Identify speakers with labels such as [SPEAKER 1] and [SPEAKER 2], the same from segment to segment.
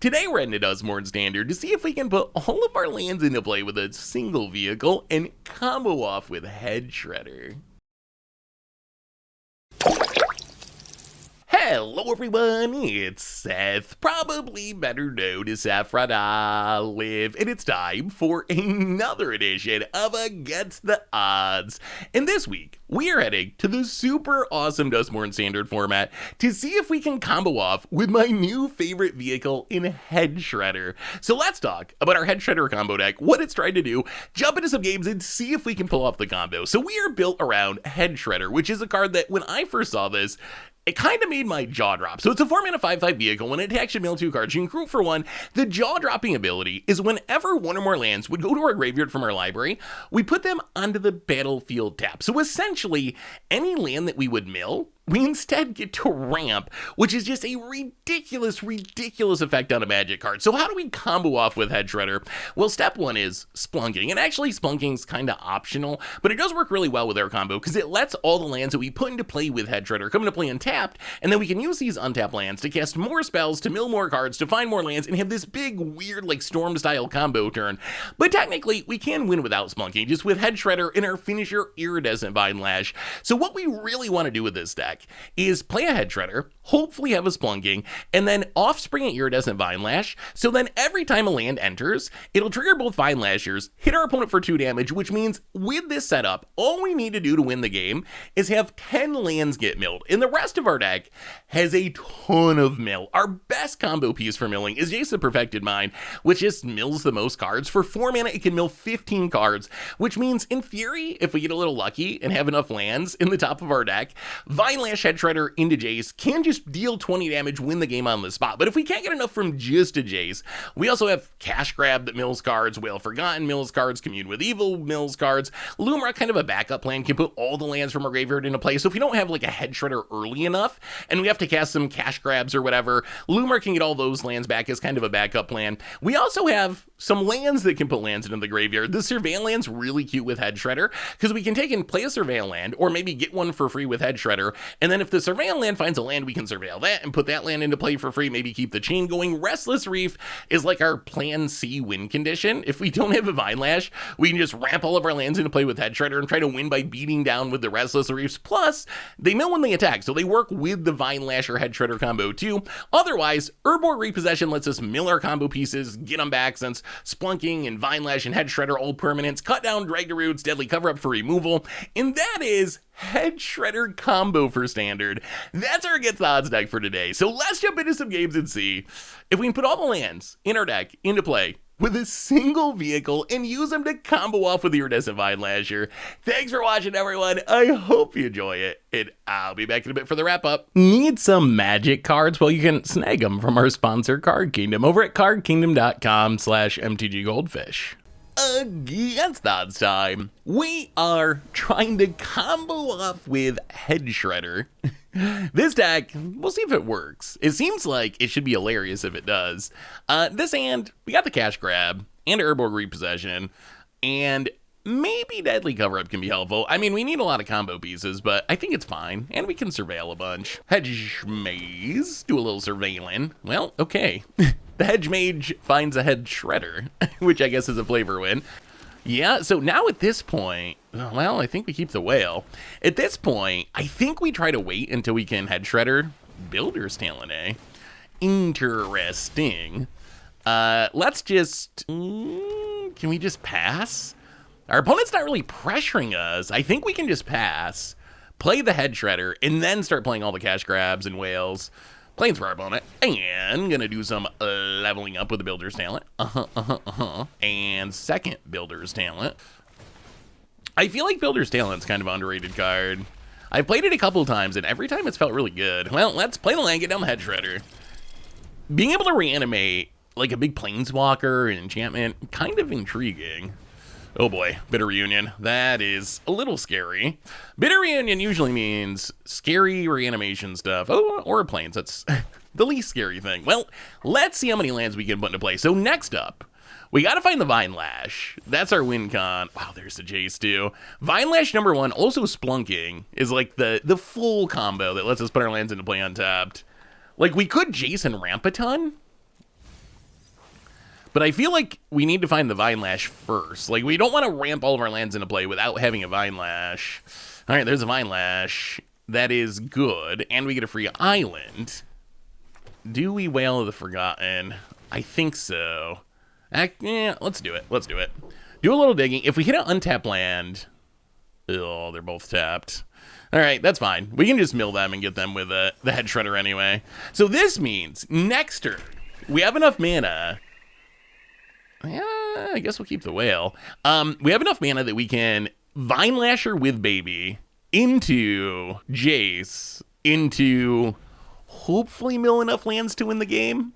[SPEAKER 1] Today we're heading to Duskmourn Standard to see if we can put all of our lands into play with a single vehicle and combo off with Hedge. Hello everyone, it's Seth, probably better known as Saffron Olive, and it's time for another edition of Against the Odds. And this week, we are heading to the super awesome Duskmourn Standard format to see if we can combo off with my new favorite vehicle in Hedge. So let's talk about our Hedge combo deck, what it's trying to do, jump into some games, and see if we can pull off the combo. So we are built around Hedge, which is a card that when I first saw this, it kind of made my jaw drop. So it's a 4-mana 5/5 vehicle. When it attacks, you mill 2 cards. You can group for 1. The jaw-dropping ability is whenever one or more lands would go to our graveyard from our library, we put them onto the battlefield tap. So essentially, any land that we would mill, we instead get to ramp, which is just a ridiculous effect on a Magic card. So how do we combo off with Hedge? Well, step 1 is Splunking. And actually, Splunking's kind of optional, but it does work really well with our combo because it lets all the lands that we put into play with Hedge come into play untapped, and then we can use these untapped lands to cast more spells, to mill more cards, to find more lands, and have this big, weird, like, Storm-style combo turn. But technically, we can win without Splunking, just with Hedge and our finisher, Iridescent Vinelasher. So what we really want to do with this deck is play a Hedge hopefully have a Splunking, and then Offspring an Iridescent Vinelasher, so then every time a land enters, it'll trigger both Vinelashers, hit our opponent for 2 damage, which means with this setup, all we need to do to win the game is have 10 lands get milled, and the rest of our deck has a ton of mill. Our best combo piece for milling is Jace the Perfected Mind, which just mills the most cards. For 4 mana, it can mill 15 cards, which means, in theory, if we get a little lucky and have enough lands in the top of our deck, Vinelash Hedge into Jace can just deal 20 damage, win the game on the spot. But if we can't get enough from just a Jace, we also have Cash Grab that mills cards, Wail Forgotten mills cards, Commune with Evil mills cards. Lumra, kind of a backup plan, can put all the lands from our graveyard into play. So if we don't have like a Hedge early enough and we have to cast some Cash Grabs or whatever, Lumra can get all those lands back as kind of a backup plan. We also have some lands that can put lands into the graveyard. The Surveil land's really cute with Hedge because we can take and play a Surveil land or maybe get one for free with Hedge, and then if the Surveil land finds a land, we can surveil that and put that land into play for free, maybe keep the chain going. Restless Reef is like our plan C win condition. If we don't have a Vinelash, we can just ramp all of our lands into play with Hedge and try to win by beating down with the Restless Reefs. Plus, they mill when they attack, so they work with the Vinelasher Hedge combo too. Otherwise, Urborg Repossession lets us mill our combo pieces, get them back, since Splunking and Vinelash and Hedge all permanents, cut down Drag the Roots, Deadly Cover-Up for removal, and that is Hedge combo for Standard. That's our Against the Odds deck for today. So let's jump into some games and see if we can put all the lands in our deck into play with a single vehicle and use them to combo off with the Iridescent Vinelasher. Thanks for watching, everyone. I hope you enjoy it, and I'll be back in a bit for the wrap-up. Need some Magic cards? Well, you can snag them from our sponsor, Card Kingdom, over at cardkingdom.com/mtggoldfish. Against the Odds time, we are trying to combo off with Hedge. This deck, we'll see if it works. It seems like it should be hilarious if it does. This hand, we got the Cash Grab and Urborg Repossession, and maybe Deadly Cover-Up can be helpful. I mean, we need a lot of combo pieces, but I think it's fine, and we can surveil a bunch. Hedge Maze, do a little surveilling. Well, okay. The Hedge Mage finds a Hedge, which I guess is a flavor win. Yeah, so now at this point, well, I think we keep the Whale. At this point, I think we try to wait until we can Hedge Builder's Talent, eh? Interesting. Let's just, can we just pass? Our opponent's not really pressuring us. I think we can just pass, play the Hedge and then start playing all the Cash Grabs and Whales. Planes for our opponent, and gonna do some leveling up with the Builder's Talent. And second Builder's Talent. I feel like Builder's Talent's kind of an underrated card. I've played it a couple times, and every time it's felt really good. Well, let's play the land, get down the Hedge Being able to reanimate like a big Planeswalker and enchantment, kind of intriguing. Oh boy, Bitter Reunion. That is a little scary. Bitter Reunion usually means scary reanimation stuff. Oh, or planes. That's the least scary thing. Well, let's see how many lands we can put into play. So next up, we got to find the Vinelash. That's our win con. Wow, there's the Jace too. Vinelash number 1, also Splunking, is like the full combo that lets us put our lands into play untapped. Like, we could Jace and ramp a ton, But I feel like we need to find the Vinelash first. Like, we don't want to ramp all of our lands into play without having a Vinelash. All right, there's a Vinelash. That is good. And we get a free island. Do we Whale of the Forgotten? I think so. Yeah, let's do it. Let's do it. Do a little digging. If we hit an untapped land... Oh, they're both tapped. All right, that's fine. We can just mill them and get them with the Hedge Shredder anyway. So this means next turn, we have enough mana... Yeah, I guess we'll keep the whale. We have enough mana that we can Vinelasher with Baby into Jace, into hopefully mill enough lands to win the game.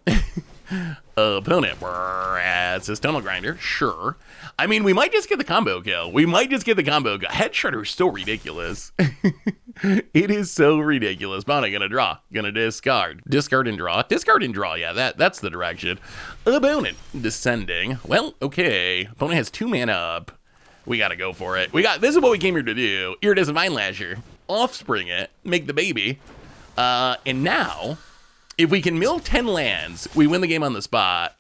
[SPEAKER 1] Opponent, it's a Tunnel Grinder, sure. I mean, we might just get the combo kill. We might just get the combo kill. Hedge Shredder is so ridiculous. It is so ridiculous. Opponent gonna draw, gonna discard. Discard and draw. Discard and draw, yeah, that's the direction. Opponent, descending. Well, okay. Opponent has 2 mana up. We gotta go for it. This is what we came here to do. Iridescent Vinelasher. Offspring it, make the baby. And now... if we can mill 10 lands, we win the game on the spot.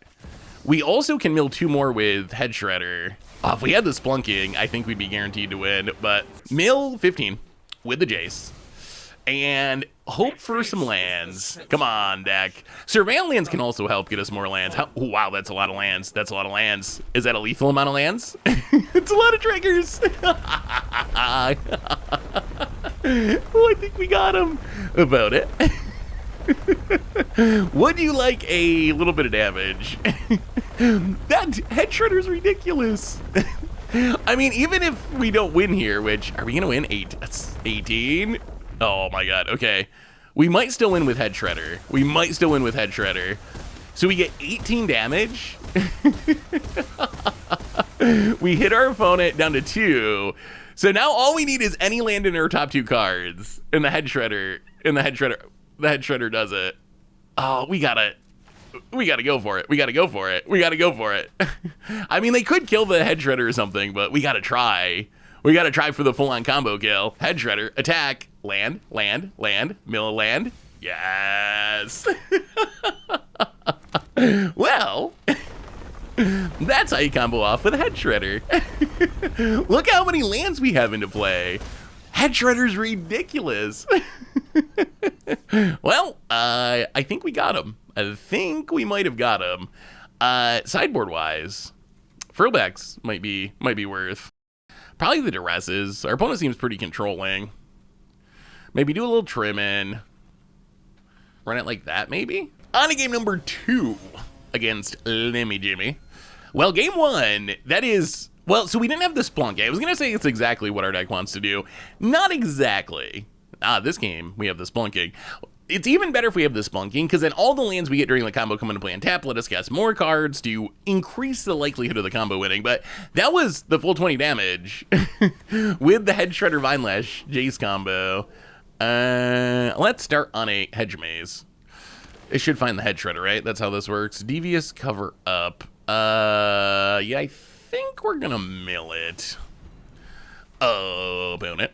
[SPEAKER 1] We also can mill 2 more with Hedge Shredder. If we had the Splunking, I think we'd be guaranteed to win. But mill 15 with the Jace. And hope for some lands. Come on, deck. Surveil lands can also help get us more lands. Oh, wow, that's a lot of lands. That's a lot of lands. Is that a lethal amount of lands? It's a lot of triggers. Oh, I think we got him. About it. Would you like a little bit of damage? That Hedge Shredder is ridiculous. I mean, even if we don't win here, which, are we going to win? 18? Oh my god, okay. We might still win with Hedge Shredder. We might still win with Hedge Shredder. So we get 18 damage. We hit our opponent down to 2. So now all we need is any land in our top 2 cards. And the Hedge Shredder, the Hedge Shredder does it. Oh, we gotta go for it. We gotta go for it. We gotta go for it. I mean, they could kill the Hedge Shredder or something, but we gotta try. We gotta try for the full-on combo kill. Hedge Shredder, attack, land, land, land, mill a land. Yes. Well, that's how you combo off with Hedge Shredder. Look how many lands we have into play. Hedge Shredder's ridiculous. Well, I think we got him. I think we might have got him. Sideboard-wise, Frillbacks might be worth. Probably the Duresses. Our opponent seems pretty controlling. Maybe do a little trimming. Run it like that, maybe? On to game number 2 against Lemmy Jimmy. Well, game 1, that is... Well, so we didn't have the Splunk. I was going to say it's exactly what our deck wants to do. Not exactly. This game, we have the Splunking. It's even better if we have the Splunking, because then all the lands we get during the combo come into play and tap, let us cast more cards to increase the likelihood of the combo winning. But that was the full 20 damage with the Hedge Shredder Vinelash Jace combo. Let's start on a Hedge Maze. It should find the Hedge Shredder, right? That's how this works. Devious Cover Up. Yeah, I think we're gonna mill it. Opponent.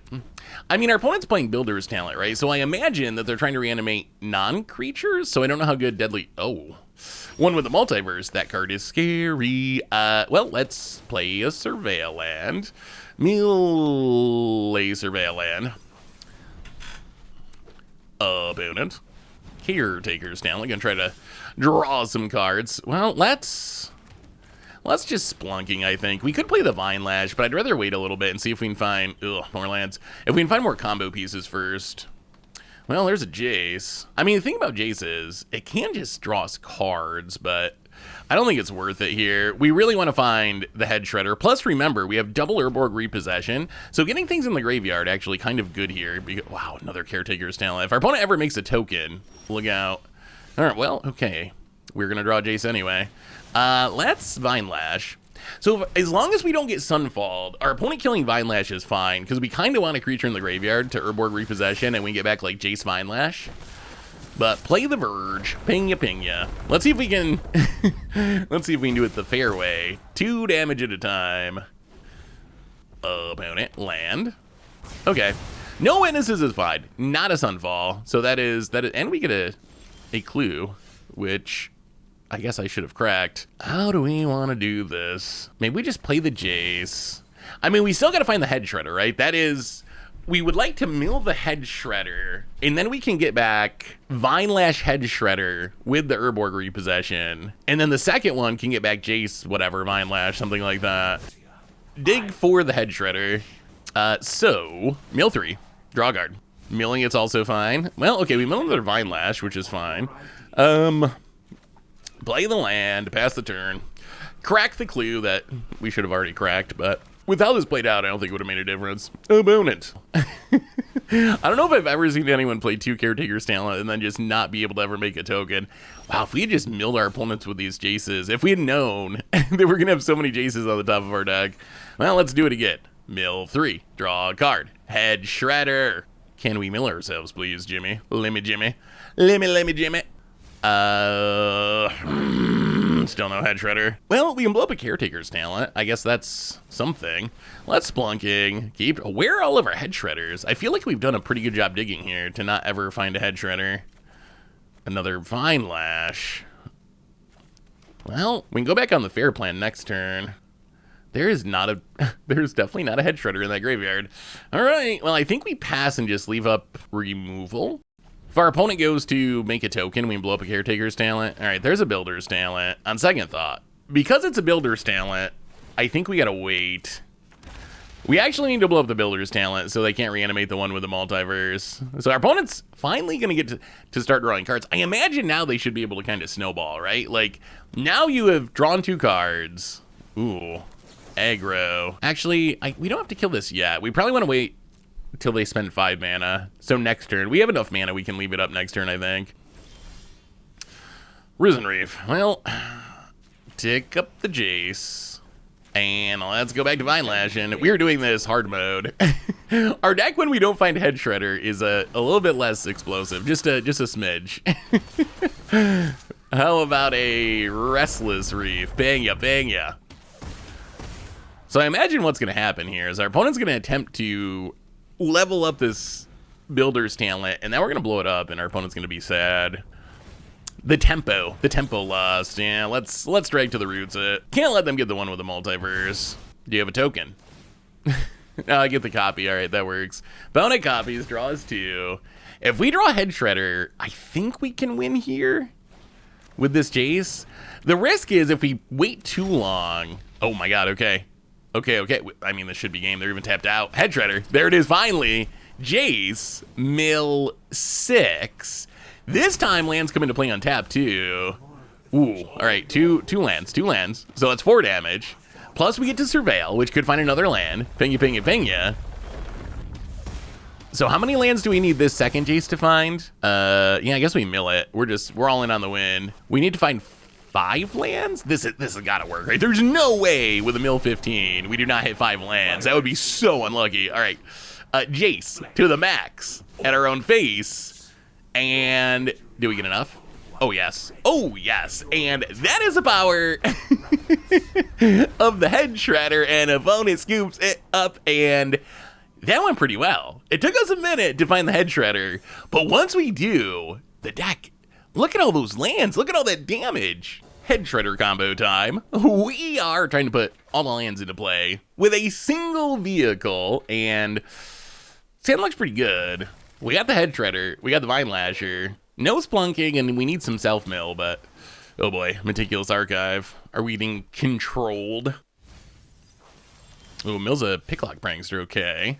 [SPEAKER 1] I mean, our opponent's playing Builder's Talent, right? So I imagine that they're trying to reanimate non-creatures, so I don't know how good Deadly... Oh. One with the Multiverse. That card is scary. Well, let's play a Surveil land. Mill a Surveil land. Opponent. Caretaker's Talent. Gonna try to draw some cards. Well, let's just Splunking, I think. We could play the Vinelash, but I'd rather wait a little bit and see if we can find... more lands. If we can find more combo pieces first. Well, there's a Jace. I mean, the thing about Jace is, it can just draw us cards, but I don't think it's worth it here. We really want to find the Hedge Shredder. Plus, remember, we have double Urborg Repossession, so getting things in the graveyard actually kind of good here. Wow, another Caretaker's Talent. If our opponent ever makes a token, look out. All right, well, okay. We're going to draw Jace anyway. Let's Vinelash. So as long as we don't get Sunfalled, our opponent killing Vinelash is fine, because we kind of want a creature in the graveyard to Urborg Repossession, and we get back like Jace Vinelash. But play the Verge. Ping ya. Let's see if we can... let's see if we can do it the fair way. 2 damage at a time. Opponent. Land. Okay. No Witnesses is fine. Not a Sunfall. So that is... And we get a clue, which... I guess I should have cracked. How do we want to do this? Maybe we just play the Jace. I mean, we still got to find the Hedge Shredder, right? That is, we would like to mill the Hedge Shredder, and then we can get back Vinelash Hedge Shredder with the Urborg repossession. And then the second one can get back Jace, whatever, Vinelash, something like that. Dig for the Hedge Shredder. So, mill 3, draw guard. Milling it's also fine. Well, okay, we mill another Vinelash, which is fine. Play the land, pass the turn. Crack the clue that we should have already cracked, but with how this played out, I don't think it would have made a difference. Opponent. I don't know if I've ever seen anyone play 2 Caretaker's Talent and then just not be able to ever make a token. Wow, if we had just milled our opponents with these Jaces, if we had known that we're going to have so many Jaces on the top of our deck, well, let's do it again. Mill 3, draw a card. Hedge Shredder. Can we mill ourselves, please, Jimmy? Lemmy Jimmy. Lemmy Jimmy. Still no Hedge Shredder. Well, we can blow up a Caretaker's Talent. I guess that's something. Let's Splunking. Where are all of our Hedge Shredders? I feel like we've done a pretty good job digging here to not ever find a Hedge Shredder. Another Vinelash. Well, we can go back on the fair plan next turn. There's definitely not a Hedge Shredder in that graveyard. All right, well, I think we pass and just leave up removal. If our opponent goes to make a token, we can blow up a Caretaker's Talent. All right, there's a Builder's Talent. On second thought, because it's a Builder's Talent, I think we gotta wait. We actually need to blow up the Builder's Talent so they can't reanimate the one with the multiverse. So our opponent's finally gonna get to start drawing cards. I imagine now they should be able to kind of snowball, right? Like, now you have drawn 2 cards. Ooh. Aggro. Actually, we don't have to kill this yet. We probably want to wait until they spend 5 mana. So next turn. We have enough mana. We can leave it up next turn, I think. Risen Reef. Well, tick up the Jace. And let's go back to Vinelash. And we're doing this hard mode. Our deck, when we don't find Hedge Shredder, is a little bit less explosive. Just a smidge. How about a Restless Reef? Bang ya, bang ya. So I imagine what's going to happen here is our opponent's going to attempt to level up this Builder's Talent, and then we're going to blow it up, and our opponent's going to be sad. The tempo lost. Yeah, let's drag to the roots it. Can't let them get the one with the multiverse. Do you have a token? No, I get the copy. All right, that works. Opponent copies, draws 2. If we draw Hedge Shredder, I think we can win here with this Jace. The risk is if we wait too long. Oh my god, okay. Okay. I mean, this should be game. They're even tapped out. Hedge Shredder. There it is, finally. Jace, mill 6. This time, lands come into play on tap, too. Ooh, all right, two lands. So that's 4 damage. Plus, we get to Surveil, which could find another land. Ping ya. So how many lands do we need this second Jace to find? Yeah, I guess we mill it. We're all in on the win. We need to find 5 lands? This has gotta work, right? There's no way with a mill 15 we do not hit 5 lands. That would be so unlucky. All right, Jace to the max at our own face. And do we get enough? Oh yes, and that is the power of the Hedge Shredder, and opponent scoops it up, and that went pretty well. It took us a minute to find the Hedge Shredder, but once we do, the deck, look at all those lands. Look at all that damage. Hedge Shredder combo time. We are trying to put all the lands into play with a single vehicle, and it looks pretty good. We got the Hedge Shredder. We got the Vinelasher. No Splunking, and we need some self-mill, but oh boy, Meticulous Archive. Are we being controlled? Oh, mill's a Picklock Prankster, okay.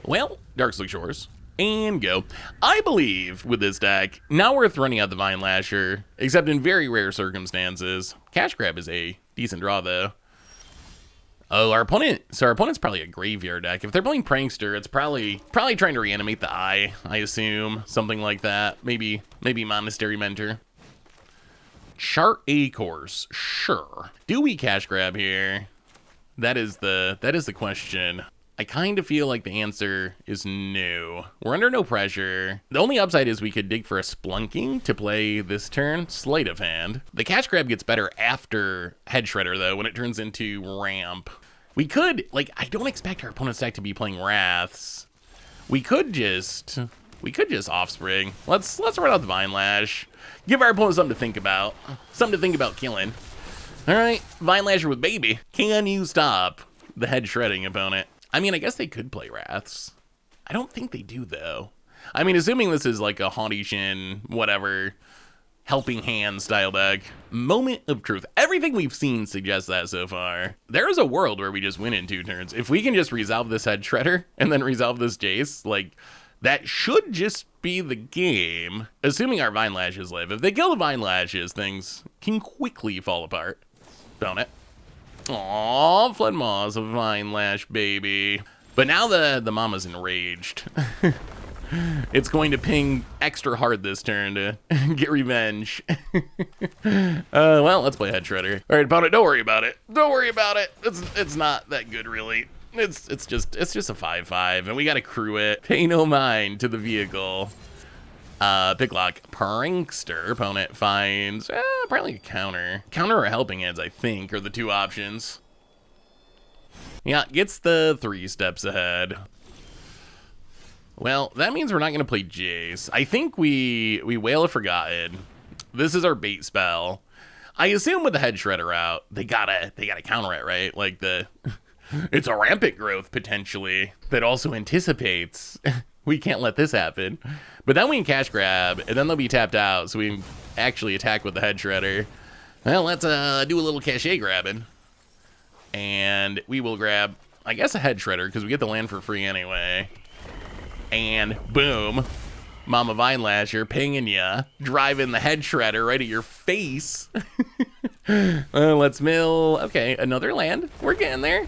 [SPEAKER 1] Well, Darkslick Shores. And go. I believe with this deck, not worth running out the Vinelasher, except in very rare circumstances. Cash Grab is a decent draw, though. Oh, our opponent's probably a graveyard deck. If they're playing Prankster, it's probably trying to reanimate the Eye, I assume. Something like that. Maybe Monastery Mentor. Chart a course. Sure. Do we cash grab here? That is the question. I kind of feel like the answer is no. We're under no pressure. The only upside is we could dig for a Splunking to play this turn. Sleight of hand. The cash grab gets better after Hedge Shredder, though, when it turns into Ramp. We could, like, I don't expect our opponent's deck to be playing Wraths. We could just We could just Offspring. Let's run out the Vinelash. Give our opponent something to think about. Something to think about killing. All right, Vinelasher with Baby. Can you stop the head shredding opponent? I mean, I guess they could play Wraths. I don't think they do, though. I mean, assuming this is like a Haughty Shin, whatever, helping hand style deck. Moment of truth. Everything we've seen suggests that so far. There is a world where we just win in 2 turns. If we can just resolve this head shredder and then resolve this Jace, like, that should just be the game. Assuming our Vinelashes live. If they kill the Vinelashes, things can quickly fall apart. Don't it? Aww, Flood Maws, a Vinelash baby. But now the mama's enraged. It's going to ping extra hard this turn to get revenge. Well, let's play Head Shredder. All right, opponent, don't worry about it. Don't worry about it. It's not that good, really. It's just a 5/5, and we gotta crew it. Pay no mind to the vehicle. Picklock, Prankster. Opponent finds apparently a counter. Counter or helping hands, I think, are the 2 options. Yeah, gets the 3 steps ahead. Well, that means we're not going to play Jace. I think we Wail of Forgotten. This is our bait spell. I assume with the Head Shredder out, they gotta counter it, right? Like it's a rampant growth potentially that also anticipates. We can't let this happen. But then we can cash grab, and then they'll be tapped out, so we can actually attack with the Head Shredder. Well, let's do a little cachet grabbing. And we will grab, I guess, a Head Shredder, because we get the land for free anyway. And boom, Mama Vinelasher pinging ya, driving the Head Shredder right at your face. Let's mill. Okay, another land. We're getting there.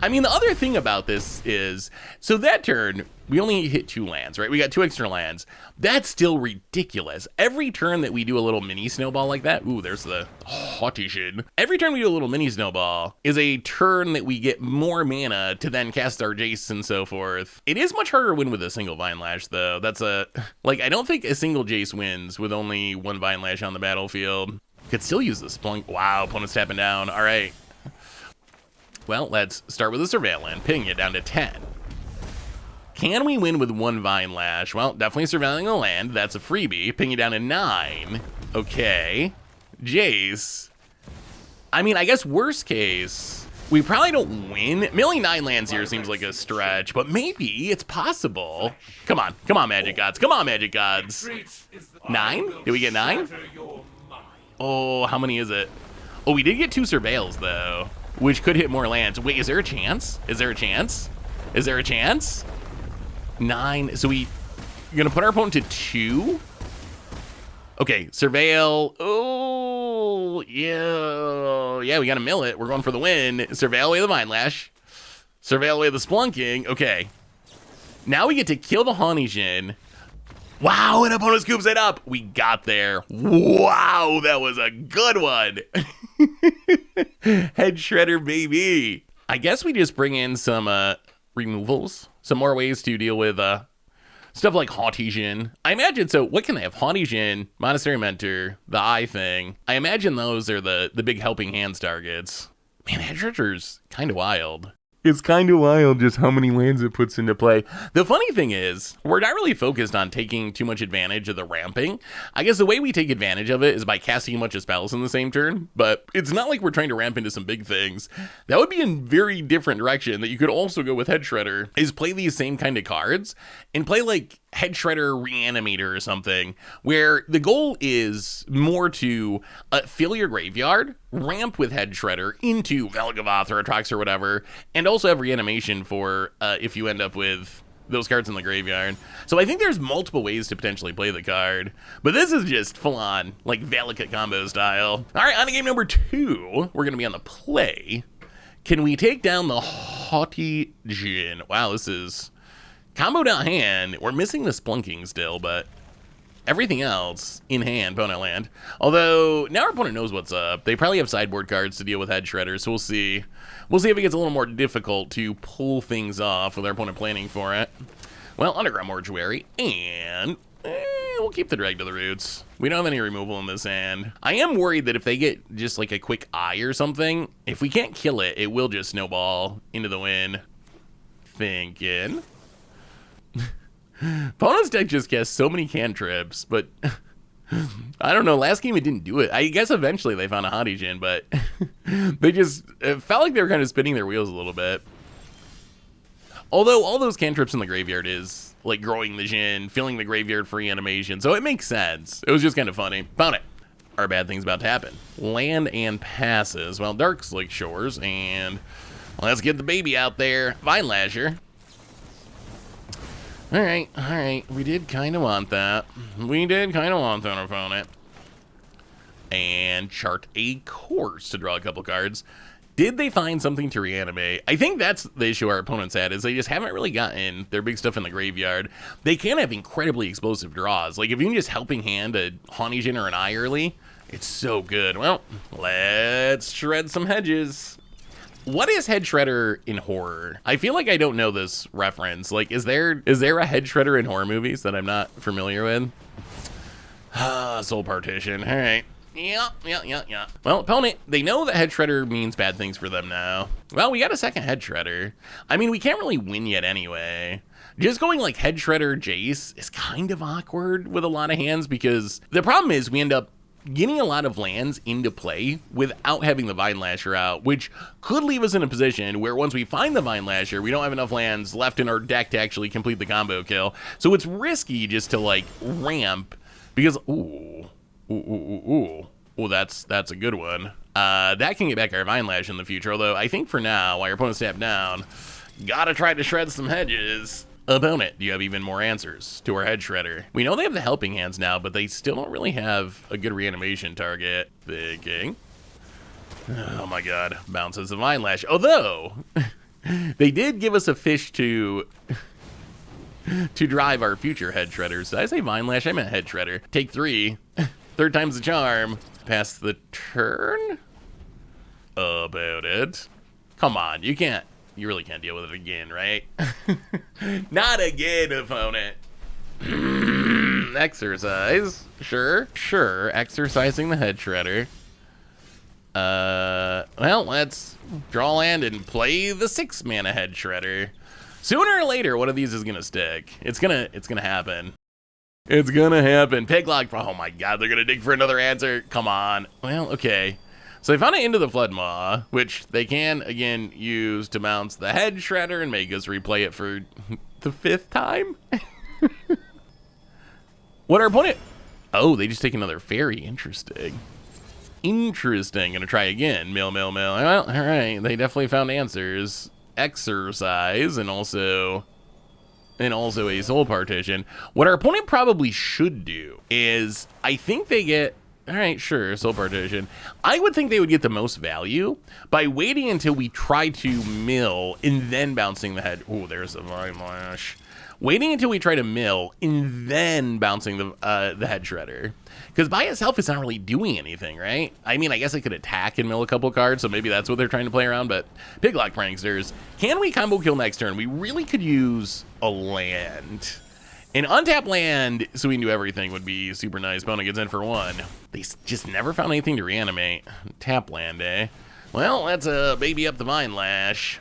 [SPEAKER 1] I mean, the other thing about this is, so that turn, we only hit 2 lands, right? We got 2 extra lands. That's still ridiculous. Every turn that we do a little mini snowball like that, ooh, there's the Haughty Shin. Every turn we do a little mini snowball is a turn that we get more mana to then cast our Jace and so forth. It is much harder to win with a single Vinelash, though. That's I don't think a single Jace wins with only 1 Vinelash on the battlefield. Could still use the Splunk. Wow, opponent's tapping down. All right. Well, let's start with a Surveillant, ping it down to 10. Can we win with 1 Vinelash? Well, definitely surveilling the land. That's a freebie. Ping it down to 9. Okay. Jace. I mean, I guess worst case, we probably don't win. Milling 9 lands here seems like a stretch, but maybe it's possible. Come on. Come on, Magic Gods. Come on, Magic Gods. 9? Did we get 9? Oh, how many is it? Oh, we did get 2 Surveils, though, which could hit more lands. Wait, is there a chance? Is there a chance? Is there a chance? 9. So you're gonna put our opponent to 2? Okay, Surveil. Oh, yeah. Yeah, we gotta mill it. We're going for the win. Surveil away the Vinelash. Surveil away the Splunking. Okay. Now we get to kill the Haughty Shin. Wow, and opponent scoops it up. We got there. Wow, that was a good one. Head Shredder, baby. I guess we just bring in some removals. Some more ways to deal with stuff like Haughty Shin. I imagine, so what can they have? Haughty Shin, Monastery Mentor, the Eye thing. I imagine those are the big helping hands targets. Man, Head Shredder's kind of wild. It's kind of wild just how many lands it puts into play. The funny thing is, we're not really focused on taking too much advantage of the ramping. I guess the way we take advantage of it is by casting a bunch of spells in the same turn, but it's not like we're trying to ramp into some big things. That would be a very different direction that you could also go with Head Shredder, is play these same kind of cards and play like Head Shredder Reanimator or something, where the goal is more to fill your graveyard, ramp with Head Shredder into Velgavoth or Atrox or whatever, and also have reanimation for if you end up with those cards in the graveyard. So I think there's multiple ways to potentially play the card, but this is just full-on, like, Valakut combo style. All right, on to game number 2. We're going to be on the play. Can we take down the Haughty Shin? Wow, this is combo down hand. We're missing the Splunking still, but everything else in hand, opponent land. Although now our opponent knows what's up. They probably have sideboard cards to deal with Head Shredder, so we'll see. We'll see if it gets a little more difficult to pull things off with our opponent planning for it. Well, Underground Mortuary, and we'll keep the Drag to the Roots. We don't have any removal in this hand. I am worried that if they get just like a quick eye or something, if we can't kill it, it will just snowball into the win. Thinking. Opponent's deck just casts so many cantrips, but I don't know. Last game it didn't do it. I guess eventually they found a Hottie Jin, but they just it felt like they were kind of spinning their wheels a little bit. Although all those cantrips in the graveyard is like growing the Jin, filling the graveyard for reanimation, so it makes sense. It was just kind of funny. Found it. Our bad thing's about to happen. Land and passes. Well, Dark's like Shores, and let's get the baby out there. Vinelasher. All right. We did kind of want that. We did kind of want that, opponent. And chart a course to draw a couple cards. Did they find something to reanimate? I think that's the issue our opponents had, is they just haven't really gotten their big stuff in the graveyard. They can have incredibly explosive draws. Like, if you can just helping hand a Hottie Jin or an Eye early, it's so good. Well, let's shred some hedges. What is Head Shredder in horror? I feel like I don't know this reference. Like, is there a Head Shredder in horror movies that I'm not familiar with? Soul Partition. All right. Yeah. Well, opponent, they know that Head Shredder means bad things for them now. Well, we got a second Head Shredder. I mean, we can't really win yet anyway. Just going like Head Shredder Jace is kind of awkward with a lot of hands, because the problem is we end up getting a lot of lands into play without having the Vinelasher out, which could leave us in a position where once we find the Vinelasher, we don't have enough lands left in our deck to actually complete the combo kill. So it's risky just to like ramp, because ooh, that's a good one. That can get back our Vinelash in the future, although I think for now, while your opponent's tapped down, gotta try to shred some hedges. Opponent, do you have even more answers to our Head Shredder? We know they have the helping hands now, but they still don't really have a good reanimation target. Thinking. Oh my god. Bounces the Vinelash. Although, they did give us a fish to drive our future Head Shredders. Did I say Vinelash? I meant Head Shredder. Take 3. Third time's the charm. Pass the turn? About it. Come on, you really can't deal with it again, right? Not again, opponent. Exercise. Sure. Exercising the Head Shredder. Well, let's draw land and play the 6-mana Head Shredder. Sooner or later, one of these is gonna stick. It's gonna happen. It's gonna happen. Piglock. Oh my god, they're gonna dig for another answer. Come on. Well, okay. So they found it into the Flood Maw, which they can, again, use to mount the Head Shredder and make us replay it for the 5th time? What our opponent... Oh, they just take another fairy. Interesting. Gonna try again. Mill. Well, all right. They definitely found answers. Exercise, and also a Soul Partition. What our opponent probably should do is, I think they get... All right, sure, Soul Partition. I would think they would get the most value by waiting until we try to mill and then bouncing the head. Oh, there's the Vinelash. Waiting until we try to mill and then bouncing the Head Shredder. Because by itself, it's not really doing anything, right? I mean, I guess I could attack and mill a couple cards, so maybe that's what they're trying to play around, but Piglock Pranksters. Can we combo kill next turn? We really could use a land. An untapped land, so we can do everything, would be super nice. Opponent gets in for 1. They just never found anything to reanimate. Tap land, eh? Well, that's a baby up the Vinelash.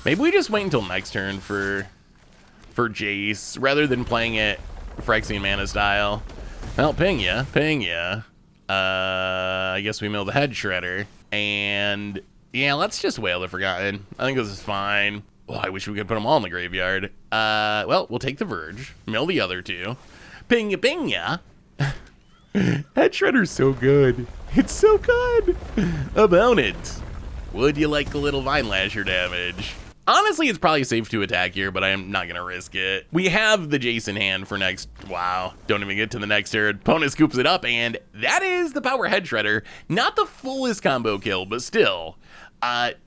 [SPEAKER 1] Maybe we just wait until next turn for Jace, rather than playing it Phyrexian Mana style. Well, ping ya. I guess we mill the Head Shredder. And, yeah, let's just Wail the Forgotten. I think this is fine. Oh, I wish we could put them all in the graveyard. Well, we'll take the Verge, mill the other 2. Ping ya. Head Shredder's so good. It's so good. About it. Would you like a little Vinelasher damage? Honestly, it's probably safe to attack here, but I am not going to risk it. We have the Jace in hand for next... Wow. Don't even get to the next turn. Opponent scoops it up, and that is the Power Head Shredder. Not the fullest combo kill, but still.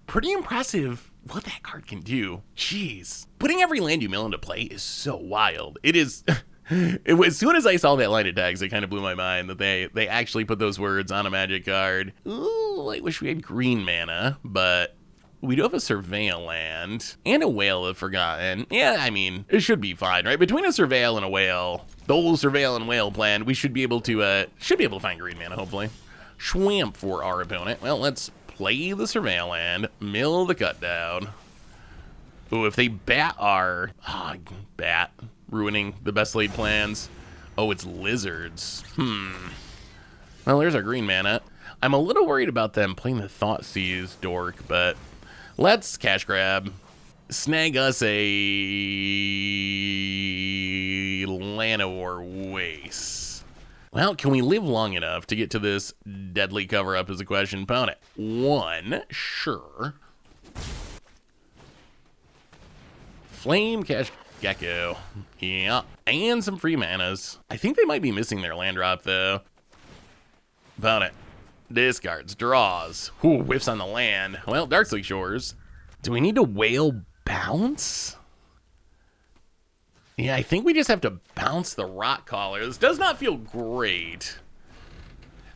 [SPEAKER 1] Pretty impressive what that card can do. Jeez. Putting every land you mill into play is so wild. It is... As soon as I saw that line of tags, it kind of blew my mind that they actually put those words on a Magic card. Ooh, I wish we had green mana, but we do have a Surveil land and a Wail of Forgotten. Yeah, I mean, it should be fine, right? Between a Surveil and a Wail, the whole Surveil and Wail plan, we should be able to find green mana, hopefully. Schwamp for our opponent. Well, let's play the Surveil land, mill the Cut Down. Ooh, if they bat our... bat. Ruining the best laid plans. Oh, it's lizards. Well, there's our green mana. I'm a little worried about them playing the Thoughtseize dork, but let's cash grab. Snag us a Llanowar Waste. Well, can we live long enough to get to this deadly cover-up is a question. Opponent. 1, sure. Flame Cash Gecko. Yeah. And some free manas. I think they might be missing their land drop, though. Opponent. Discards. Draws. Ooh, whiffs on the land. Well, Darksleek Shores. Do we need to Whale Bounce? Yeah, I think we just have to bounce the Rock Collar. This does not feel great.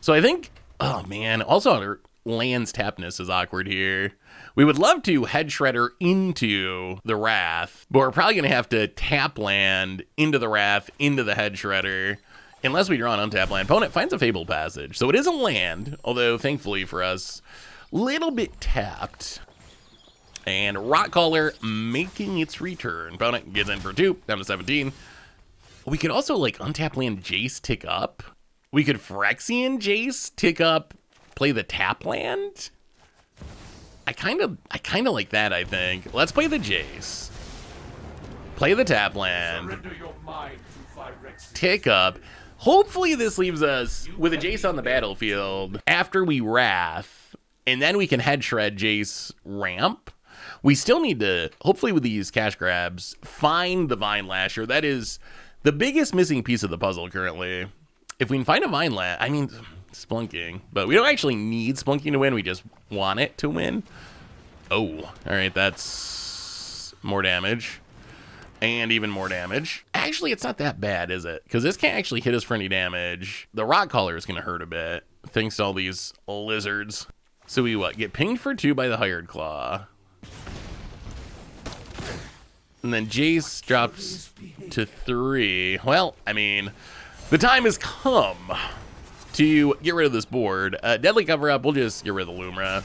[SPEAKER 1] So I think... Oh, man. Also, our land's tapness is awkward here. We would love to Head Shredder into the Wrath, but we're probably going to have to tap land into the Wrath, into the Head Shredder, unless we draw an untap land. Opponent finds a Fabled Passage. So it is a land, although thankfully for us, little bit tapped. And Rock Collar making its return. Opponent gets in for 2, down to 17. We could also like untap land Jace, tick up. We could Phyrexian Jace, tick up, play the tap land. I kind of like that, I think. Let's play the Jace. Play the tap land. Tick up. Hopefully this leaves us with a Jace on the battlefield after we Wrath, and then we can Head Shred Jace ramp. We still need to, hopefully with these cash grabs, find the Vinelasher. That is the biggest missing piece of the puzzle currently. If we can find a Vinelasher, I mean, Splunking. But we don't actually need Splunking to win. We just want it to win. Oh, all right, that's more damage. And even more damage. Actually, it's not that bad, is it? Because this can't actually hit us for any damage. The Rock Collar is going to hurt a bit, thanks to all these lizards. So we what? Get pinged for 2 by the Hired Claw. And then Jace drops to 3. Well, I mean, the time has come to get rid of this board. Deadly Cover-Up, we'll just get rid of the Lumra.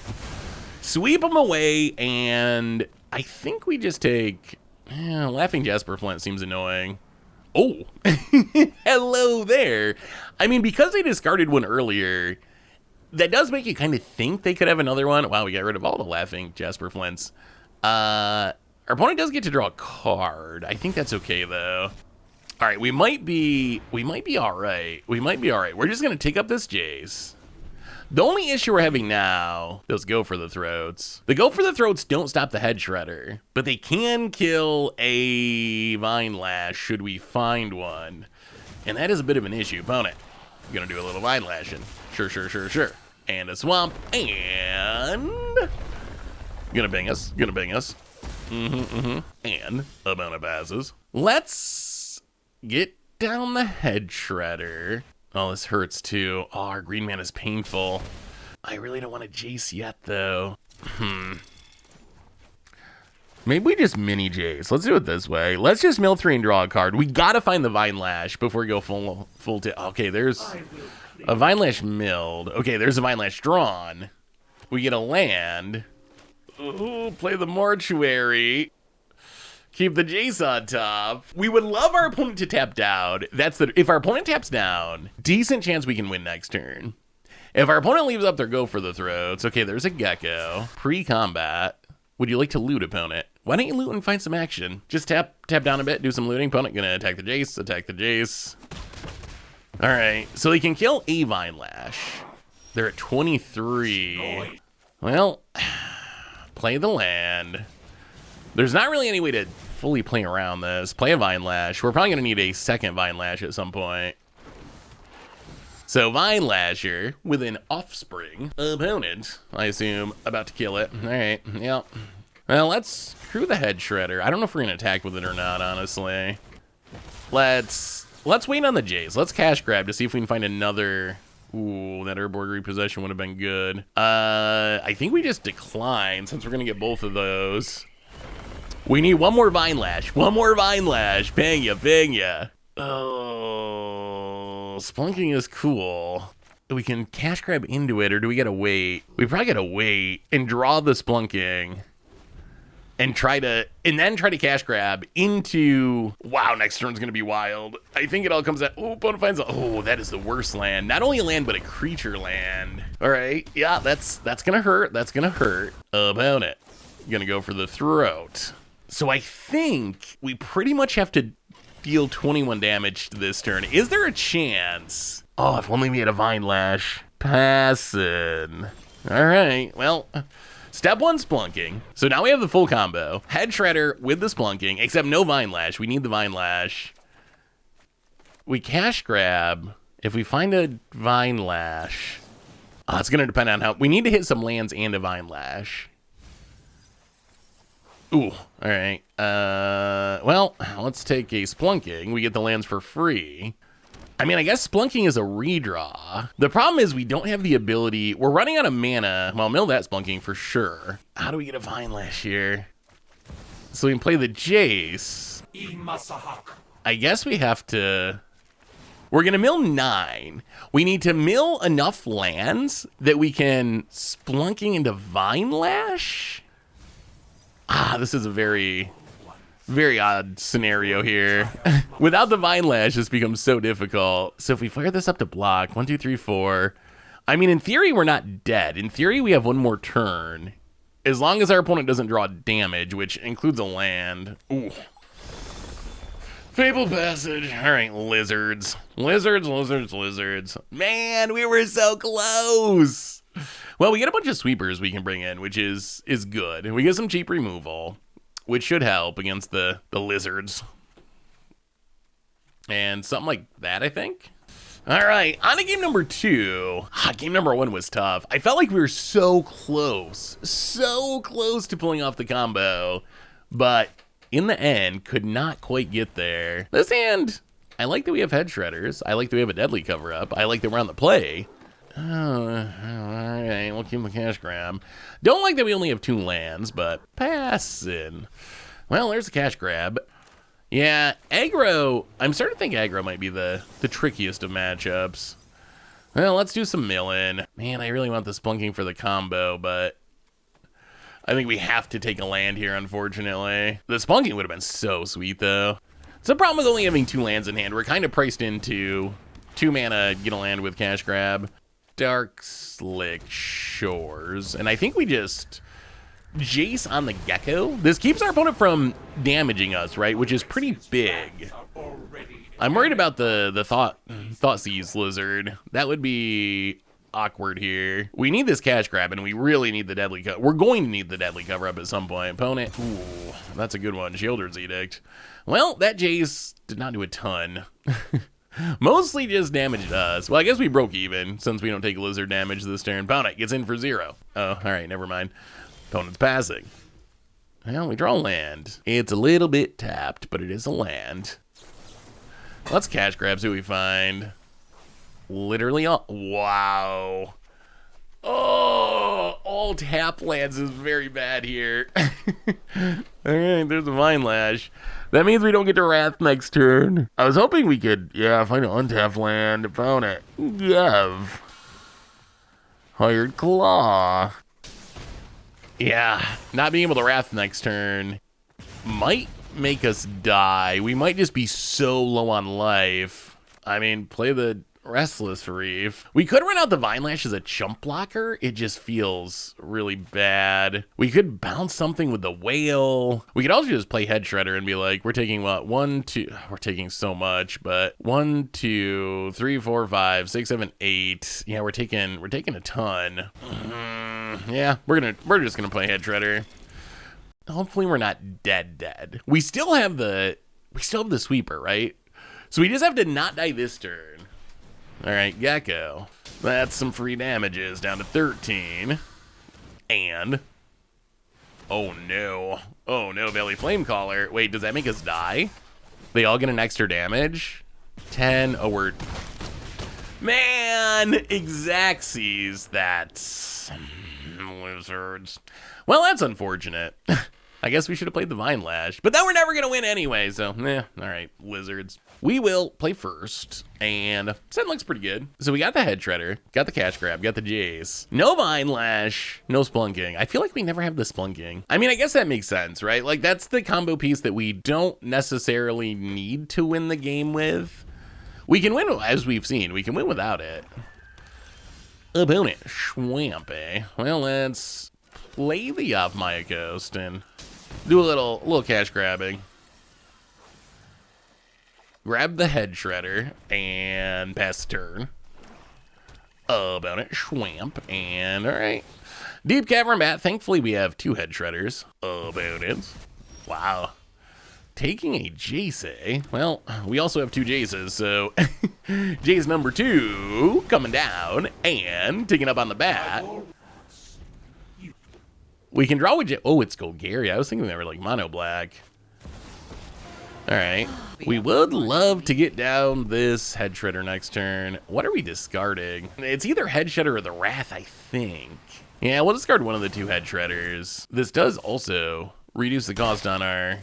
[SPEAKER 1] Sweep them away, and I think we just take... Laughing Jasper Flint seems annoying. Oh, hello there. I mean, because they discarded one earlier, that does make you kind of think they could have another one. Wow, we got rid of all the Laughing Jasper Flints. Our opponent does get to draw a card. I think that's okay, though. All right, we might be all right. We might be all right. We're just going to take up this Jace. The only issue we're having now, those Go for the Throats. The Go for the Throats don't stop the Head Shredder, but they can kill a Vinelash should we find one. And that is a bit of an issue. Opponent, I'm going to do a little Vinelashing. Sure. And a Swamp, and... Gonna bing us. And opponent passes. Let's get down the Head Shredder. Oh, this hurts too. Oh, our green man is painful. I really don't want to Jace yet, though. Maybe we just mini Jace. Let's do it this way. Let's just mill 3 and draw a card. We gotta find the Vinelash before we go full okay, there's a Vinelash milled. Okay, there's a Vinelash drawn. We get a land. Ooh, play the Mortuary. Keep the Jace on top. We would love our opponent to tap down. If our opponent taps down, decent chance we can win next turn. If our opponent leaves up their Go for the Throats, okay, there's a Gecko. Pre-combat. Would you like to loot, opponent? Why don't you loot and find some action? Just tap down a bit, do some looting. Opponent gonna attack the Jace. All right, so they can kill a Vinelash. They're at 23. Well, play the land. There's not really any way to fully play around this. Play a Vinelash. We're probably going to need a second Vinelash at some point. So Vinelasher with an Offspring. Opponent, I assume, about to kill it. All right, yep. Well, let's crew the Head Shredder. I don't know if we're going to attack with it or not, honestly. Let's wait on the Jace. Let's cash grab to see if we can find another... Ooh, that Urborg Repossession would have been good. I think we just decline since we're going to get both of those. We need one more Vinelash. Bang ya. Oh, Splunking is cool. We can cash grab into it, or do we gotta wait? We probably gotta wait and draw the Splunking. and then try to cash grab into, wow, next turn's gonna be wild. I think it all comes out, oh, opponent finds, oh, that is the worst land. Not only a land, but a creature land. All right, yeah, that's gonna hurt, Opponent, gonna go for the throat. So I think we pretty much have to deal 21 damage to this turn. Is there a chance? Oh, if only we had a Vinelash. Passing. All right, well, step one, Splunking. So now we have the full combo. Head Shredder with the Splunking, except no Vinelash. We need the Vinelash. We cash grab. If we find a Vinelash, oh, it's gonna depend on how, we need to hit some lands and a Vinelash. Ooh, all right. Well, let's take a Splunking. We get the lands for free. I mean, I guess Splunking is a redraw. The problem is we don't have the ability. We're running out of mana. Well, mill that Splunking for sure. How do we get a Vinelash here? So we can play the Jace. I guess we have to... We're going to mill 9. We need to mill enough lands that we can Splunking into Vinelash? Ah, this is a very, very odd scenario here. Without the Vinelash, this becomes so difficult. So if we fire this up to block, 1, 2, 3, 4. I mean, in theory, we're not dead. In theory, we have one more turn. As long as our opponent doesn't draw damage, which includes a land. Ooh. Fable Passage. All right, lizards. Lizards. Man, we were so close. Well, we get a bunch of sweepers we can bring in, which is good. And we get some cheap removal, which should help against the lizards. And something like that, I think. All right, on to game number 2. Game number 1 was tough. I felt like we were so close to pulling off the combo, but in the end, could not quite get there. This hand, I like that we have Head Shredders. I like that we have a Deadly cover-up. I like that we're on the play. Oh, all right, we'll keep the cash grab. Don't like that we only have 2 lands, but passing. Well, there's the cash grab. Yeah, aggro, I'm starting to think aggro might be the trickiest of matchups. Well, let's do some milling. Man, I really want the Splunking for the combo, but I think we have to take a land here, unfortunately. The Splunking would have been so sweet, though. So the problem with only having 2 lands in hand, we're kind of priced into 2 mana, get a land with cash grab. Dark Slick Shores. And I think we just Jace on the Gecko. This keeps our opponent from damaging us, right? Which is pretty big. I'm worried about the Thought Seize Lizard. That would be awkward here. We need this cash grab, and we really need the Deadly cover. We're going to need the Deadly cover up at some point. Opponent. Ooh, that's a good one. Sheoldred's Edict. Well, that Jace did not do a ton. Mostly just damaged us. Well, I guess we broke even since we don't take lizard damage this turn. Opponent gets in for 0. Oh, all right, never mind. Opponent's passing. Well, we draw land. It's a little bit tapped, but it is a land. Let's cash grab, see what we find. Literally all... Wow. Oh, all tap lands is very bad here. All right, there's a Vinelash. That means we don't get to Wrath next turn. I was hoping we could, find an untapped land. Opponent. Give. Hired Claw. Yeah, not being able to Wrath next turn might make us die. We might just be so low on life. I mean, play the Restless Reef. We could run out the Vinelash as a chump blocker. It just feels really bad. We could bounce something with the Whale. We could also just play Head Shredder and be like, we're taking what? 1, 2, we're taking so much, but 1, 2, 3, 4, 5, 6, 7, 8. Yeah, we're taking a ton. Yeah, we're just gonna play Head Shredder. Hopefully we're not dead. We still have the sweeper, right? So we just have to not die this turn. All right, Gecko. That's some free damages down to 13. And oh no, Belly Flame Caller. Wait, does that make us die? They all get an extra damage. 10. Oh, we're man. Exacxies. That's lizards. Well, that's unfortunate. I guess we should have played the Vinelash. But then we're never going to win anyway, so all right, lizards. We will play first, and Zen looks pretty good. So we got the Head Shredder, got the Cash Grab, got the Jace. No Vinelash, no Splunking. I feel like we never have the Splunking. I mean, I guess that makes sense, right? Like, that's the combo piece that we don't necessarily need to win the game with. We can win, as we've seen, we can win without it. Opponent, Schwampy. Well, let's play the off Maya Coast and do a little cash grabbing. Grab the Head Shredder and pass the turn. About it, Schwamp, and all right. Deep Cavern Bat. Thankfully, we have 2 Head Shredders. About it. Wow. Taking a Jace, eh? Well, we also have 2 Jaces, so Jace number 2 coming down and taking up on the bat. We can draw with Jace. Oh, it's Golgari. I was thinking they were like mono black. All right. We would love to get down this Head Shredder next turn. What are we discarding? It's either Head Shredder or the Wrath, I think. Yeah, we'll discard one of the 2 Head Shredders. This does also reduce the cost on our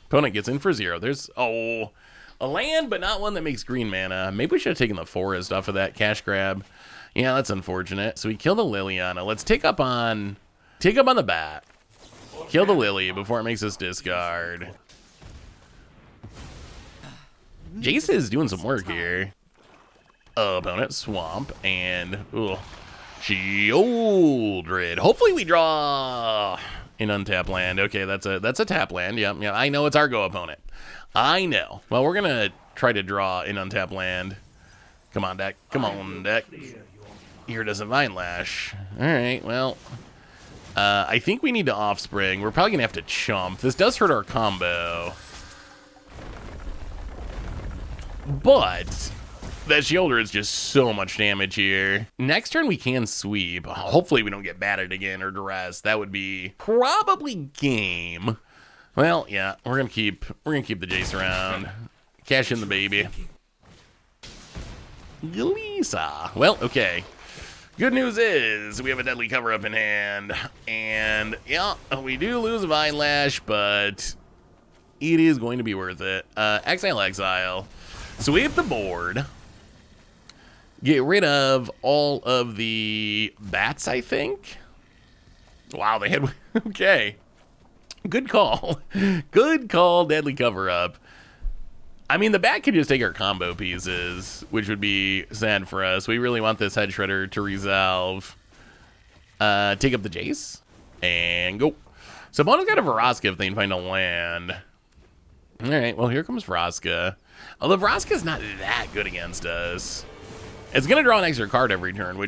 [SPEAKER 1] opponent. Gets in for 0. There's, a land, but not one that makes green mana. Maybe we should have taken the forest off of that cash grab. Yeah, that's unfortunate. So we kill the Liliana. Let's take up on the bat. Kill the Lily before it makes us discard. Jace is doing some work here. Opponent Swamp and Shieldred. Hopefully we draw an untap land. Okay, that's a tap land. Yeah, I know it's our go opponent. I know. Well, we're gonna try to draw an untap land. Come on, deck. Come on, deck. Iridescent Vinelash. All right. Well, I think we need to Offspring. We're probably gonna have to chump. This does hurt our combo. But that Shielder is just so much damage here. Next turn we can sweep. Hopefully we don't get battered again or duress. That would be probably game. Well, yeah, we're gonna keep the Jace around. Cash in the baby. Lisa. Well, okay. Good news is we have a deadly cover up in hand. And yeah, we do lose a Vinelash, but it is going to be worth it. Exile. Sweep the board. Get rid of all of the bats, I think. Wow, they had... Okay. Good call. Good call, deadly cover-up. I mean, the bat could just take our combo pieces, which would be sad for us. We really want this Head Shredder to resolve. Take up the Jace. And go. So opponent's got a Vraska if they can find a land. All right, well, here comes Vraska. Although Vraska's not that good against us. It's going to draw an extra card every turn,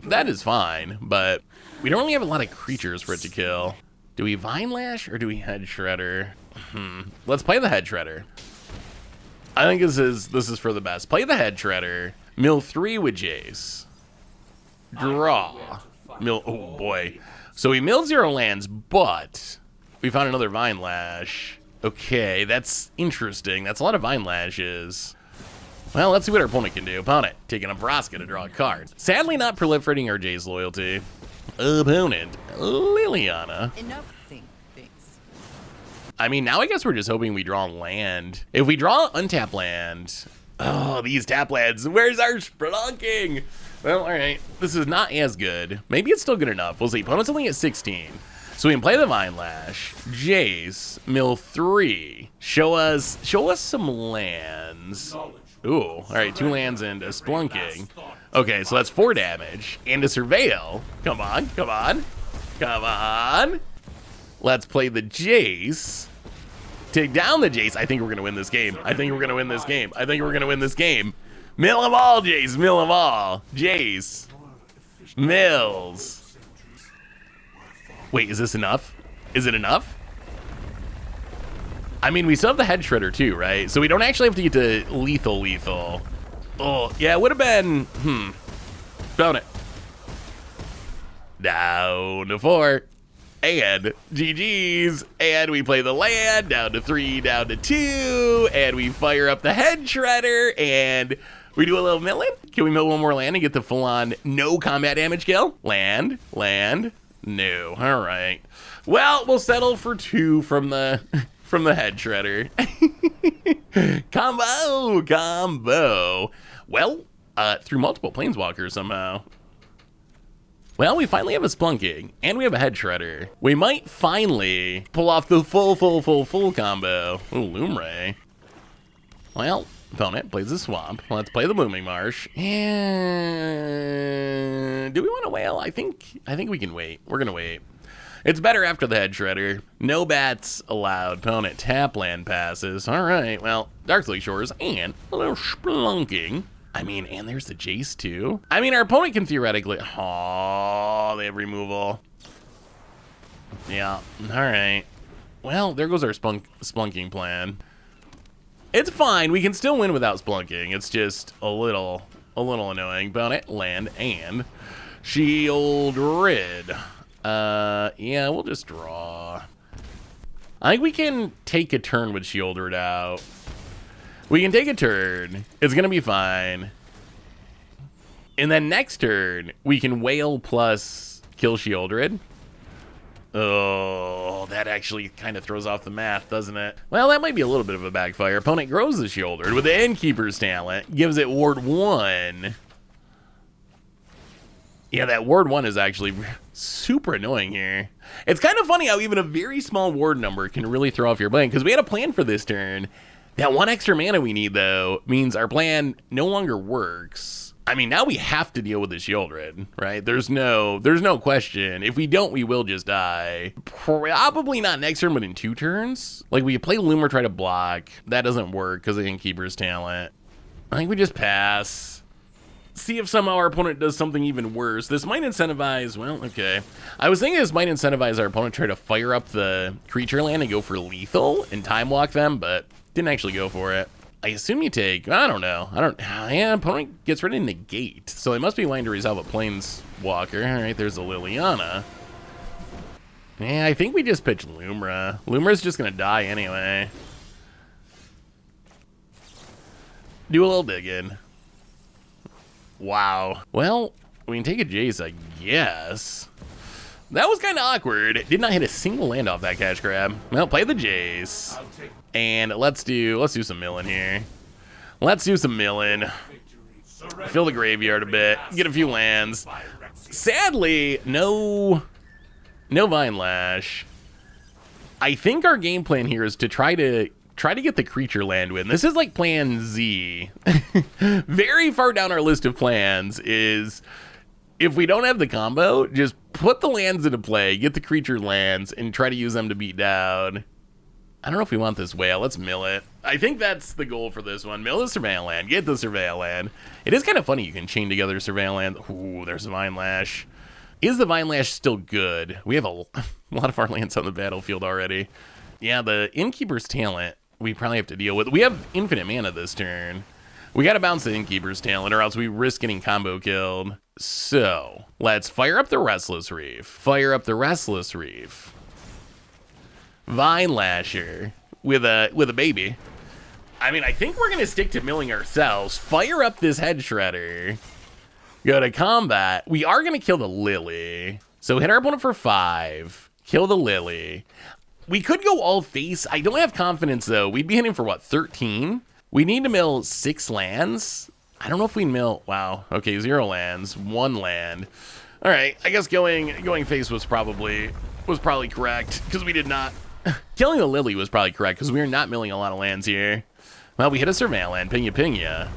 [SPEAKER 1] that is fine, but we don't really have a lot of creatures for it to kill. Do we Vinelash or do we Head Shredder? Let's play the Head Shredder. I think this is for the best. Play the Head Shredder. Mill 3 with Jace. Draw. Mill, oh boy. So we milled 0 lands, but we found another Vinelash. Okay, that's interesting. That's a lot of Vinelashes. Well, let's see what our opponent can do. Opponent, taking a Vraska to draw a card. Sadly not proliferating our Jace loyalty. Opponent, Liliana.
[SPEAKER 2] Enough things.
[SPEAKER 1] I mean, now I guess we're just hoping we draw land. If we draw untap land... Oh, these tap lands. Where's our Splunking? Well, all right. This is not as good. Maybe it's still good enough. We'll see. Opponent's only at 16. So we can play the Vinelash, Jace, mill 3. Show us some lands. Ooh, all right, 2 lands and a Splunking. Okay, so that's 4 damage and a Surveil. Come on. Let's play the Jace. Take down the Jace. I think we're gonna win this game. Mill them all, Jace. Mill them all. Jace. Mills. Wait, is this enough? Is it enough? I mean, we still have the Head Shredder too, right? So we don't actually have to get to lethal. Oh, yeah, it would have been... Found it. Down to 4. And GG's. And we play the land. Down to 3, down to 2. And we fire up the Head Shredder. And we do a little milling. Can we mill one more land and get the full-on no combat damage kill? Land. No. All right. Well, we'll settle for 2 from the from the head shredder. Combo. Well, through multiple planeswalkers somehow. Well, we finally have a Splunking, and we have a head shredder. We might finally pull off the full combo. Ooh, Loomray. Well, opponent plays the Swamp. Let's play the Booming Marsh. And do we want to whale? I think we can wait. We're gonna wait. It's better after the head shredder. No bats allowed. Opponent tap land passes. All right. Well, Dark Shores and a little Splunking. I mean, and there's the Jace too. I mean, our opponent can theoretically. Oh, they have removal. Yeah. All right. Well, there goes our Splunking plan. It's fine. We can still win without Splunking. It's just a little annoying. Opponent land and Shield Rid. Yeah, we'll just draw. I think we can take a turn with Shield Rid out. We can take a turn. It's going to be fine. And then next turn, we can whale plus kill Shield Rid. Oh, that actually kind of throws off the math, doesn't it? Well, that might be a little bit of a backfire. Opponent grows the Shield Rid with the Innkeeper's Talent. Gives it Ward 1. Yeah, that Ward 1 is actually super annoying here. It's kind of funny how even a very small ward number can really throw off your plan, because we had a plan for this turn. That 1 extra mana we need, though, means our plan no longer works. I mean, now we have to deal with the Shield Rid, right? There's no question. If we don't, we will just die. Probably not next turn, but in 2 turns. Like, we could play Loomer, try to block. That doesn't work because of Innkeeper's Talent. I think we just pass. See if somehow our opponent does something even worse. This might incentivize, well, okay. I was thinking this might incentivize our opponent to try to fire up the creature land and go for lethal and time walk them, but didn't actually go for it. I assume you take, I don't know. Yeah, opponent gets ready to negate. So they must be wanting to resolve a Planeswalker. All right, there's a Liliana. Yeah, I think we just pitch Lumra. Lumra's just gonna die anyway. Do a little digging. Wow. Well, we can take a Jace, I guess. That was kind of awkward. Did not hit a single land off that cash grab. Well, play the Jace. And let's do some milling here. Let's do some milling. Fill the graveyard a bit. Get a few lands. Sadly, no Vinelash. I think our game plan here is to try to get the creature land win. This is like plan Z. Very far down our list of plans is, if we don't have the combo, just put the lands into play, get the creature lands, and try to use them to beat down. I don't know if we want this whale. Let's mill it. I think that's the goal for this one. Mill the Surveil land. Get the Surveil land. It is kind of funny you can chain together Surveil land. Ooh, there's a Vinelash. Is the Vinelash still good? We have a lot of our lands on the battlefield already. Yeah, the Innkeeper's Talent we probably have to deal with. We have infinite mana this turn. We got to bounce the Innkeeper's Talent or else we risk getting combo killed. So, let's fire up the Restless Reef. Fire up the Restless Reef. Vinelasher with a baby. I mean, I think we're going to stick to milling ourselves. Fire up this Head Shredder. Go to combat. We are going to kill the Lily. So hit our opponent for 5. Kill the Lily. We could go all face. I don't have confidence, though. We'd be hitting for, what, 13? We need to mill 6 lands. I don't know if we mill... Wow. Okay, 0 lands. 1 land. All right. I guess going face was probably correct, because we did not... Killing the Lily was probably correct, because we are not milling a lot of lands here. Well, we hit a Surveil land. Pina.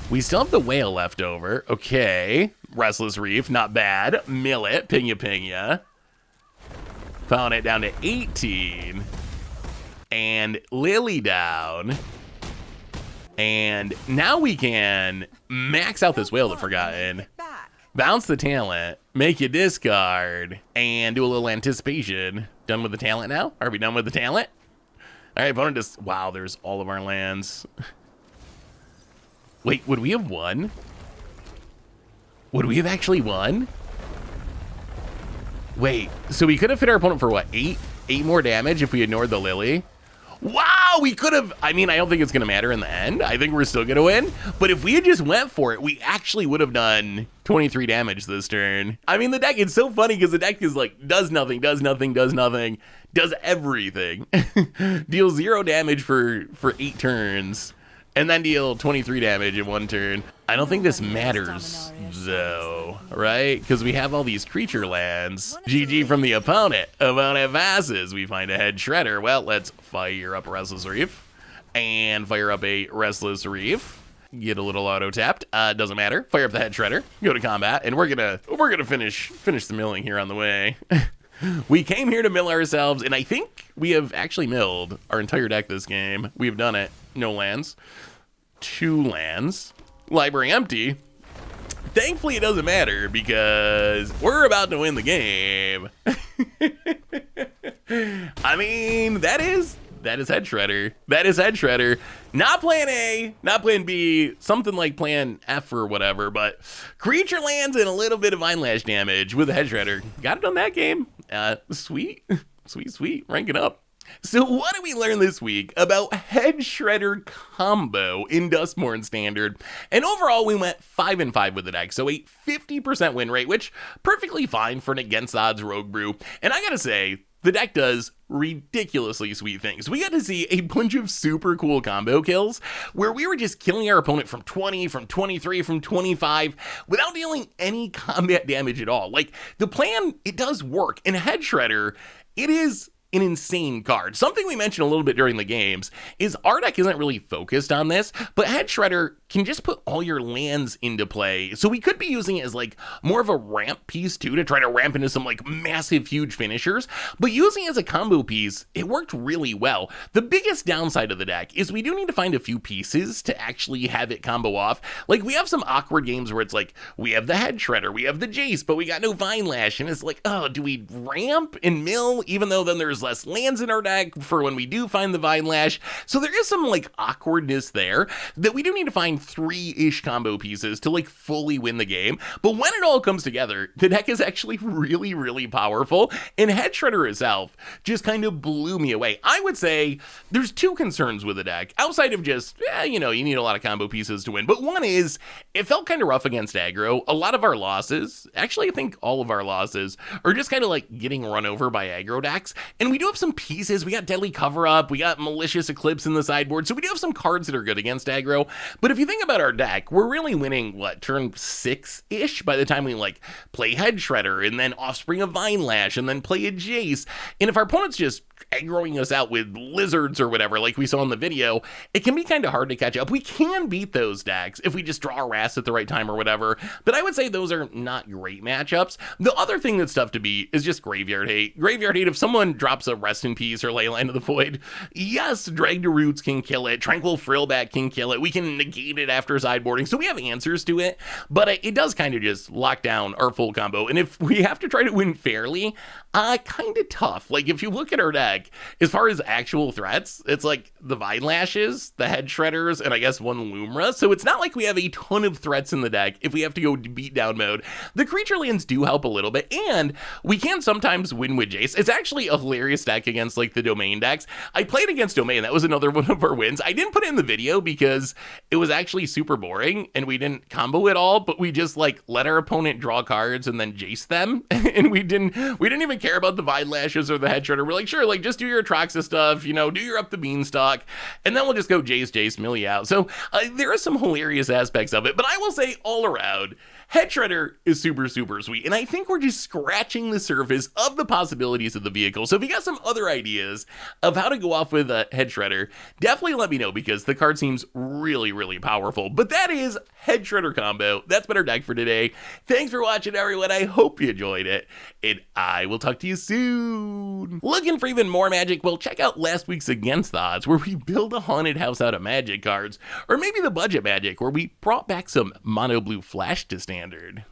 [SPEAKER 1] We still have the Whale left over. Okay. Restless Reef. Not bad. Mill it. Pina. Pound it down to 18. And Lily down. And now we can max out this Whale to Forgotten. Bounce the talent. Make you discard. And do a little anticipation. Done with the talent now? Are we done with the talent? All right, opponent just... Wow, there's all of our lands. Wait, would we have won? Would we have actually won? Wait, so we could have hit our opponent for what, 8 more damage if we ignored the Lily? Wow! Oh, we could have, I mean, I don't think it's going to matter in the end. I think we're still going to win. But if we had just went for it, we actually would have done 23 damage this turn. I mean, the deck, it's so funny because the deck is like, does nothing, does nothing, does nothing, does everything. Deal 0 damage for 8 turns. And then deal 23 damage in 1 turn. I don't think this matters, though, right? Because we have all these creature lands. GG from the opponent. Opponent passes. We find a Hedge Shredder. Well, let's fire up Restless Reef. And fire up a Restless Reef. Get a little auto-tapped. Doesn't matter. Fire up the Hedge Shredder. Go to combat. And we're gonna finish the milling here on the way. We came here to mill ourselves, and I think we have actually milled our entire deck this game. We've done it. No lands. 2 lands. Library empty. Thankfully, it doesn't matter because we're about to win the game. I mean, that is Hedge Shredder. That is Hedge Shredder. Not plan A, not plan B, something like plan F or whatever, but creature lands and a little bit of Vinelash damage with a Hedge Shredder. Got it on that game. Sweet. Sweet. Ranking up. So what did we learn this week about Hedge Shredder combo in Duskmourn Standard? And overall, we went 5-5 with the deck, so a 50% win rate, which perfectly fine for an against odds rogue brew. And I gotta say, the deck does ridiculously sweet things. We got to see a bunch of super cool combo kills where we were just killing our opponent from 20, from 23, from 25 without dealing any combat damage at all. Like, the plan, it does work. And Hedge Shredder, it is an insane card. Something we mentioned a little bit during the games is our deck isn't really focused on this, but Hedge Shredder can just put all your lands into play. So we could be using it as like more of a ramp piece too, to try to ramp into some like massive, huge finishers, but using it as a combo piece, it worked really well. The biggest downside of the deck is we do need to find a few pieces to actually have it combo off. Like, we have some awkward games where it's like, we have the Hedge Shredder, we have the Jace, but we got no Vinelash, and it's like, oh, do we ramp and mill, even though then there's less lands in our deck for when we do find the Vinelash? So there is some like awkwardness there that we do need to find 3-ish combo pieces to like fully win the game. But when it all comes together, the deck is actually really, really powerful, and Hedge Shredder itself just kind of blew me away. I would say there's 2 concerns with the deck outside of just, you know, you need a lot of combo pieces to win. But one is, it felt kind of rough against aggro. A lot of our losses, actually I think all of our losses, are just kind of like getting run over by aggro decks. And we do have some pieces. We got Deadly Cover Up, we got Malicious Eclipse in the sideboard, so we do have some cards that are good against aggro. But if you think about our deck, we're really winning, what, turn 6-ish by the time we like play Hedge Shredder and then Offspring of Vinelash and then play a Jace. And if our opponent's just aggroing us out with lizards or whatever, like we saw in the video, it can be kind of hard to catch up. We can beat those decks if we just draw a Wrath at the right time or whatever, but I would say those are not great matchups. The other thing that's tough to beat is just Graveyard Hate. Graveyard Hate, if someone drops a Rest in Peace or Leyline of the Void, yes, Drag to Roots can kill it, Tranquil Frillback can kill it, we can negate it after sideboarding, so we have answers to it, but it does kind of just lock down our full combo. And if we have to try to win fairly, kind of tough. Like, if you look at our deck, as far as actual threats, it's like the Vinelashes, the Hedge Shredders, and I guess 1 Lumra, so it's not like we have a ton of threats in the deck if we have to go beat down mode. The creature lands do help a little bit, and we can sometimes win with Jace. It's actually a hilarious deck against like the Domain decks. I played against Domain, that was another one of our wins. I didn't put it in the video because it was actually super boring, and we didn't combo it all, but we just like let our opponent draw cards and then Jace them, and we didn't even care about the Vinelashes or the Hedge Shredder. We're like, sure, like just do your Atraxa stuff, you know, do your Up the Beanstalk, and then we'll just go Jace, mill you out. So there are some hilarious aspects of it, but I will say all around, Hedge Shredder is super sweet, and I think we're just scratching the surface of the possibilities of the vehicle. So if you got some other ideas of how to go off with a Hedge Shredder, definitely let me know, because the card seems really powerful. But that is Hedge Shredder combo. That's been our deck for today. Thanks for watching, everyone. I hope you enjoyed it, and I will talk to you soon. Looking for even more magic? Well, check out last week's Against the Odds, where we build a haunted house out of magic cards, or maybe the budget magic, where we brought back some mono blue flash to Standard.